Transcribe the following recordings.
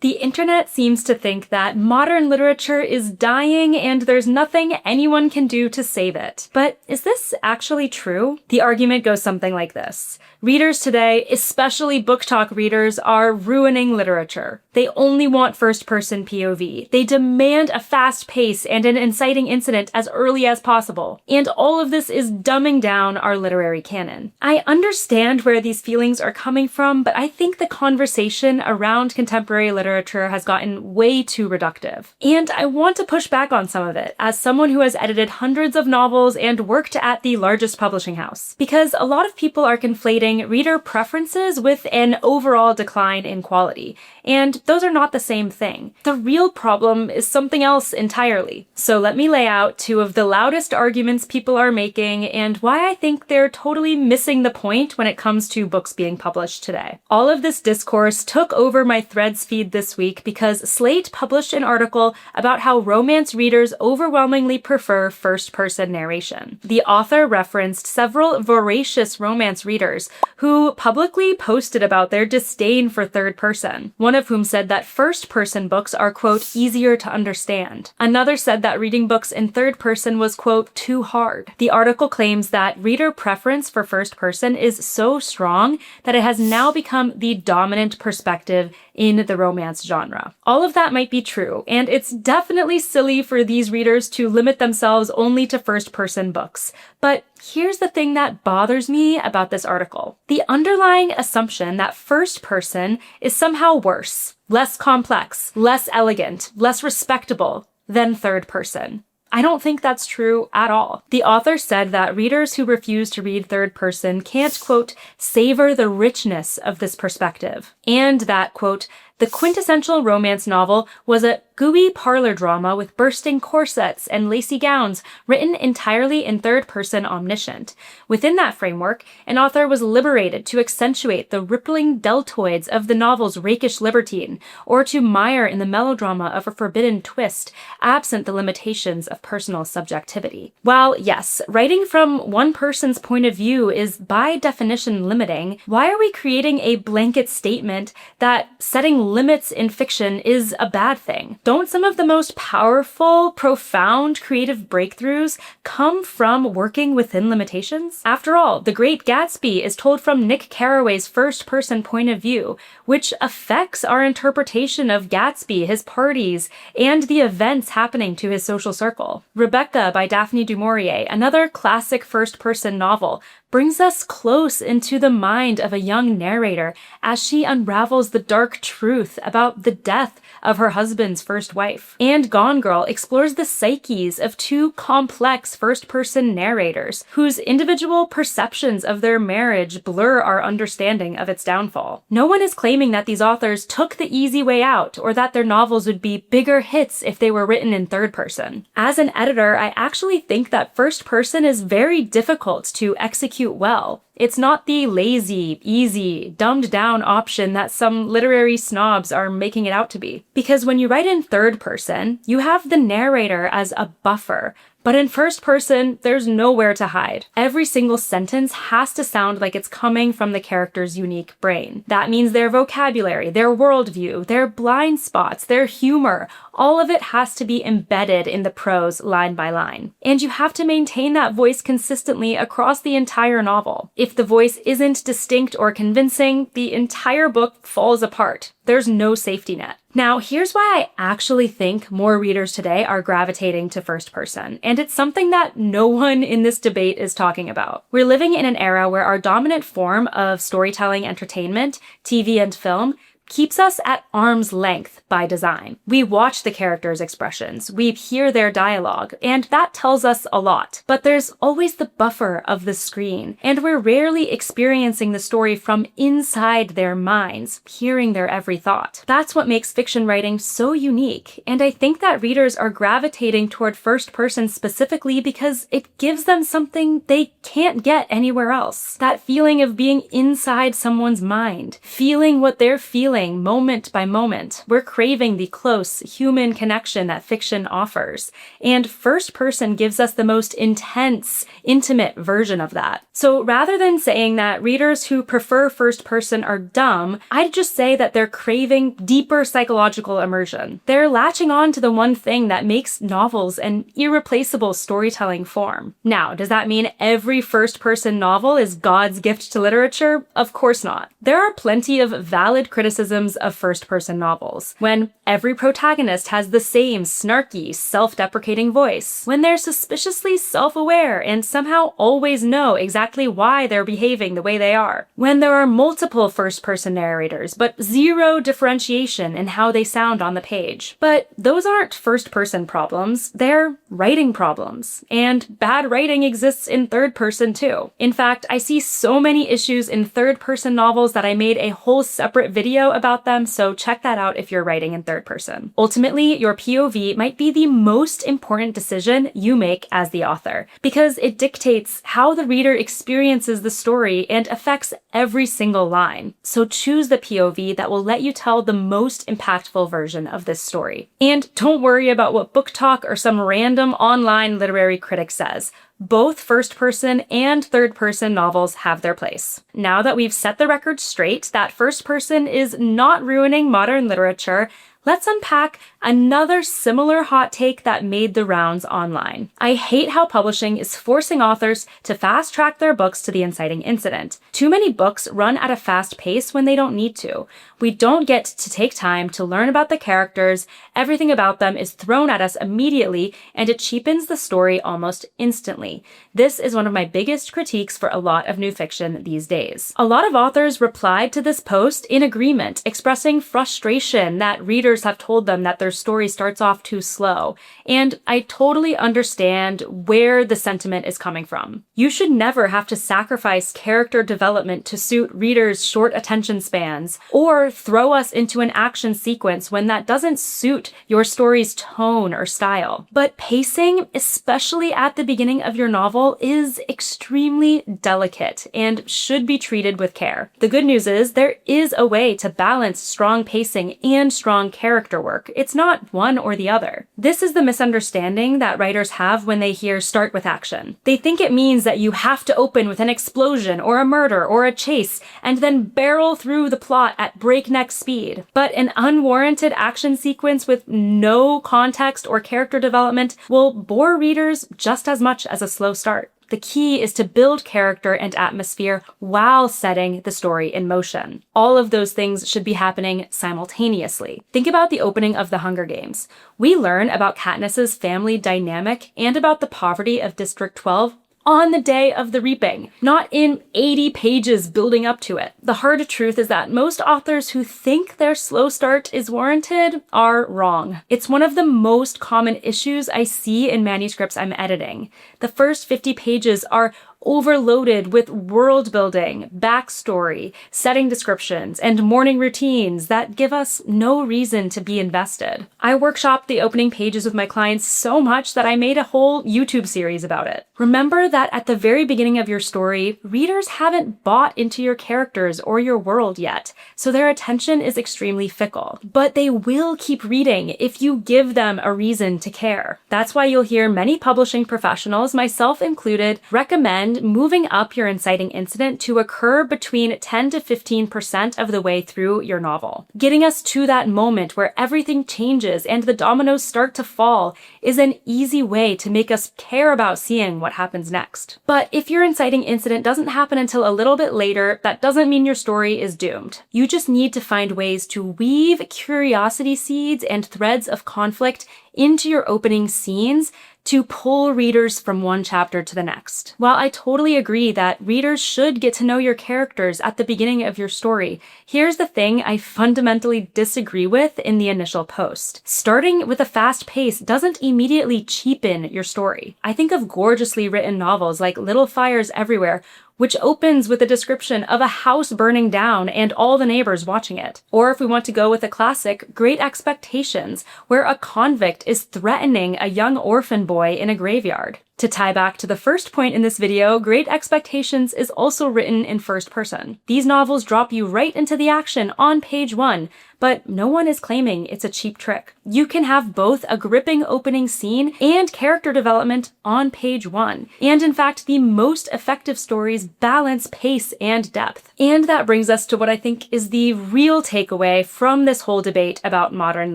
The internet seems to think that modern literature is dying and there's nothing anyone can do to save it. But is this actually true? The argument goes something like this. Readers today, especially BookTok readers, are ruining literature. They only want first-person POV. They demand a fast pace and an inciting incident as early as possible. And all of this is dumbing down our literary canon. I understand where these feelings are coming from, but I think the conversation around contemporary literature has gotten way too reductive. And I want to push back on some of it, as someone who has edited hundreds of novels and worked at the largest publishing house. Because a lot of people are conflating reader preferences with an overall decline in quality, and those are not the same thing. The real problem is something else entirely. So let me lay out two of the loudest arguments people are making and why I think they're totally missing the point when it comes to books being published today. All of this discourse took over my Threads feed this week because Slate published an article about how romance readers overwhelmingly prefer first-person narration. The author referenced several voracious romance readers who publicly posted about their disdain for third person, one of whom said that first-person books are, quote, easier to understand. Another said that reading books in third person was, quote, too hard. The article claims that reader preference for first person is so strong that it has now become the dominant perspective in the romance genre. All of that might be true, and it's definitely silly for these readers to limit themselves only to first-person books. But here's the thing that bothers me about this article. The underlying assumption that first person is somehow worse, less complex, less elegant, less respectable than third person. I don't think that's true at all. The author said that readers who refuse to read third person can't, quote, savor the richness of this perspective, and that, quote, the quintessential romance novel was a gooey parlor drama with bursting corsets and lacy gowns written entirely in third-person omniscient. Within that framework, an author was liberated to accentuate the rippling deltoids of the novel's rakish libertine, or to mire in the melodrama of a forbidden twist, absent the limitations of personal subjectivity. While, yes, writing from one person's point of view is by definition limiting, why are we creating a blanket statement that setting limits in fiction is a bad thing? Don't some of the most powerful, profound, creative breakthroughs come from working within limitations? After all, The Great Gatsby is told from Nick Carraway's first-person point of view, which affects our interpretation of Gatsby, his parties, and the events happening to his social circle. Rebecca by Daphne du Maurier, another classic first-person novel, brings us close into the mind of a young narrator as she unravels the dark truth about the death of her husband's first wife. And Gone Girl explores the psyches of two complex first-person narrators whose individual perceptions of their marriage blur our understanding of its downfall. No one is claiming that these authors took the easy way out or that their novels would be bigger hits if they were written in third person. As an editor, I actually think that first person is very difficult to execute well. It's not the lazy, easy, dumbed-down option that some literary snobs are making it out to be. Because when you write in third person, you have the narrator as a buffer. But in first person, there's nowhere to hide. Every single sentence has to sound like it's coming from the character's unique brain. That means their vocabulary, their worldview, their blind spots, their humor, all of it has to be embedded in the prose line by line. And you have to maintain that voice consistently across the entire novel. If the voice isn't distinct or convincing, the entire book falls apart. There's no safety net. Now, here's why I actually think more readers today are gravitating to first person, and it's something that no one in this debate is talking about. We're living in an era where our dominant form of storytelling entertainment, TV and film, keeps us at arm's length by design. We watch the characters' expressions, we hear their dialogue, and that tells us a lot. But there's always the buffer of the screen, and we're rarely experiencing the story from inside their minds, hearing their every thought. That's what makes fiction writing so unique, and I think that readers are gravitating toward first person specifically because it gives them something they can't get anywhere else. That feeling of being inside someone's mind, feeling what they're feeling feeling moment by moment. We're craving the close human connection that fiction offers, and first person gives us the most intense, intimate version of that. So rather than saying that readers who prefer first person are dumb, I'd just say that they're craving deeper psychological immersion. They're latching on to the one thing that makes novels an irreplaceable storytelling form. Now, does that mean every first-person novel is God's gift to literature? Of course not. There are plenty of valid criticisms of first-person novels. When every protagonist has the same snarky, self-deprecating voice. When they're suspiciously self-aware and somehow always know exactly why they're behaving the way they are. When there are multiple first-person narrators, but zero differentiation in how they sound on the page. But those aren't first-person problems, they're writing problems. And bad writing exists in third person too. In fact, I see so many issues in third person novels that I made a whole separate video about them, so check that out if you're writing in third person. Ultimately, your POV might be the most important decision you make as the author, because it dictates how the reader experiences the story and affects every single line. So choose the POV that will let you tell the most impactful version of this story. And don't worry about what BookTok or some random online literary critic says. Both first-person and third-person novels have their place. Now that we've set the record straight that first person is not ruining modern literature, let's unpack another similar hot take that made the rounds online. I hate how publishing is forcing authors to fast-track their books to the inciting incident. Too many books run at a fast pace when they don't need to. We don't get to take time to learn about the characters, everything about them is thrown at us immediately, and it cheapens the story almost instantly. This is one of my biggest critiques for a lot of new fiction these days. A lot of authors replied to this post in agreement, expressing frustration that readers have told them that their story starts off too slow, and I totally understand where the sentiment is coming from. You should never have to sacrifice character development to suit readers' short attention spans, or throw us into an action sequence when that doesn't suit your story's tone or style. But pacing, especially at the beginning of your novel, is extremely delicate and should be treated with care. The good news is there is a way to balance strong pacing and strong character work. It's not one or the other. This is the misunderstanding that writers have when they hear start with action. They think it means that you have to open with an explosion or a murder or a chase and then barrel through the plot at breakneck speed. But an unwarranted action sequence with no context or character development will bore readers just as much as a slow start. The key is to build character and atmosphere while setting the story in motion. All of those things should be happening simultaneously. Think about the opening of The Hunger Games. We learn about Katniss's family dynamic and about the poverty of District 12 on the day of the reaping, not in 80 pages building up to it. The hard truth is that most authors who think their slow start is warranted are wrong. It's one of the most common issues I see in manuscripts I'm editing. The first 50 pages are overloaded with world building, backstory, setting descriptions, and morning routines that give us no reason to be invested. I workshopped the opening pages with my clients so much that I made a whole YouTube series about it. Remember that at the very beginning of your story, readers haven't bought into your characters or your world yet, so their attention is extremely fickle. But they will keep reading if you give them a reason to care. That's why you'll hear many publishing professionals, myself included, recommend moving up your inciting incident to occur between 10 to 15% of the way through your novel. Getting us to that moment where everything changes and the dominoes start to fall is an easy way to make us care about seeing what happens next. But if your inciting incident doesn't happen until a little bit later, that doesn't mean your story is doomed. You just need to find ways to weave curiosity seeds and threads of conflict into your opening scenes to pull readers from one chapter to the next. While I totally agree that readers should get to know your characters at the beginning of your story, here's the thing I fundamentally disagree with in the initial post. Starting with a fast pace doesn't immediately cheapen your story. I think of gorgeously written novels like Little Fires Everywhere, which opens with a description of a house burning down and all the neighbors watching it. Or if we want to go with a classic, Great Expectations, where a convict is threatening a young orphan boy in a graveyard. To tie back to the first point in this video, Great Expectations is also written in first person. These novels drop you right into the action on page 1, but no one is claiming it's a cheap trick. You can have both a gripping opening scene and character development on page 1. And in fact, the most effective stories balance pace and depth. And that brings us to what I think is the real takeaway from this whole debate about modern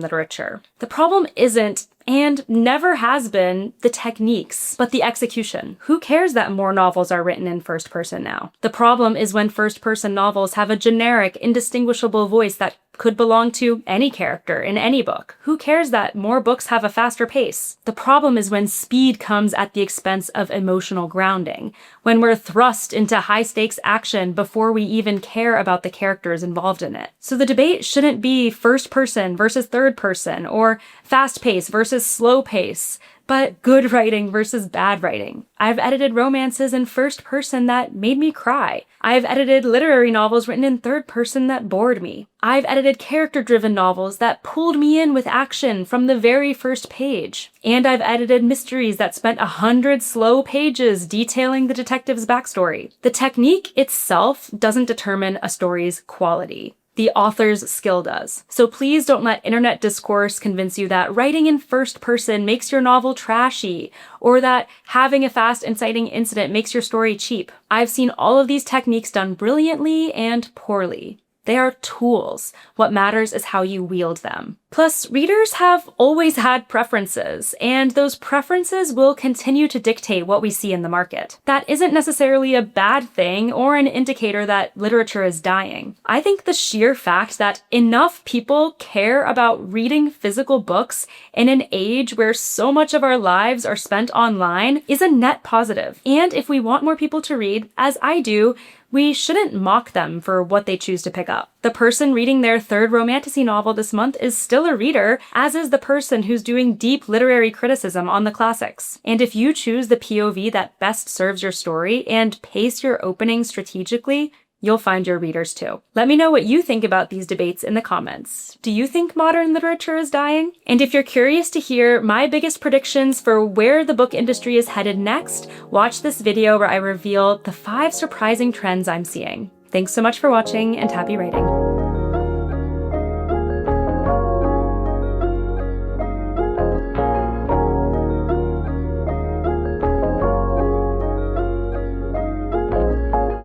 literature. The problem isn't, and never has been, the techniques, but the execution. Who cares that more novels are written in first person now? The problem is when first person novels have a generic, indistinguishable voice that could belong to any character in any book. Who cares that more books have a faster pace? The problem is when speed comes at the expense of emotional grounding, when we're thrust into high-stakes action before we even care about the characters involved in it. So the debate shouldn't be first person versus third person, or fast pace versus slow pace, but good writing versus bad writing. I've edited romances in first person that made me cry. I've edited literary novels written in third person that bored me. I've edited character-driven novels that pulled me in with action from the very first page. And I've edited mysteries that spent 100 slow pages detailing the detective's backstory. The technique itself doesn't determine a story's quality. The author's skill does. So please don't let internet discourse convince you that writing in first person makes your novel trashy, or that having a fast inciting incident makes your story cheap. I've seen all of these techniques done brilliantly and poorly. They are tools. What matters is how you wield them. Plus, readers have always had preferences, and those preferences will continue to dictate what we see in the market. That isn't necessarily a bad thing or an indicator that literature is dying. I think the sheer fact that enough people care about reading physical books in an age where so much of our lives are spent online is a net positive. And if we want more people to read, as I do, we shouldn't mock them for what they choose to pick up. The person reading their third romantasy novel this month is still a reader, as is the person who's doing deep literary criticism on the classics. And if you choose the POV that best serves your story and pace your opening strategically, you'll find your readers too. Let me know what you think about these debates in the comments. Do you think modern literature is dying? And if you're curious to hear my biggest predictions for where the book industry is headed next, watch this video where I reveal the 5 surprising trends I'm seeing. Thanks so much for watching, and happy writing.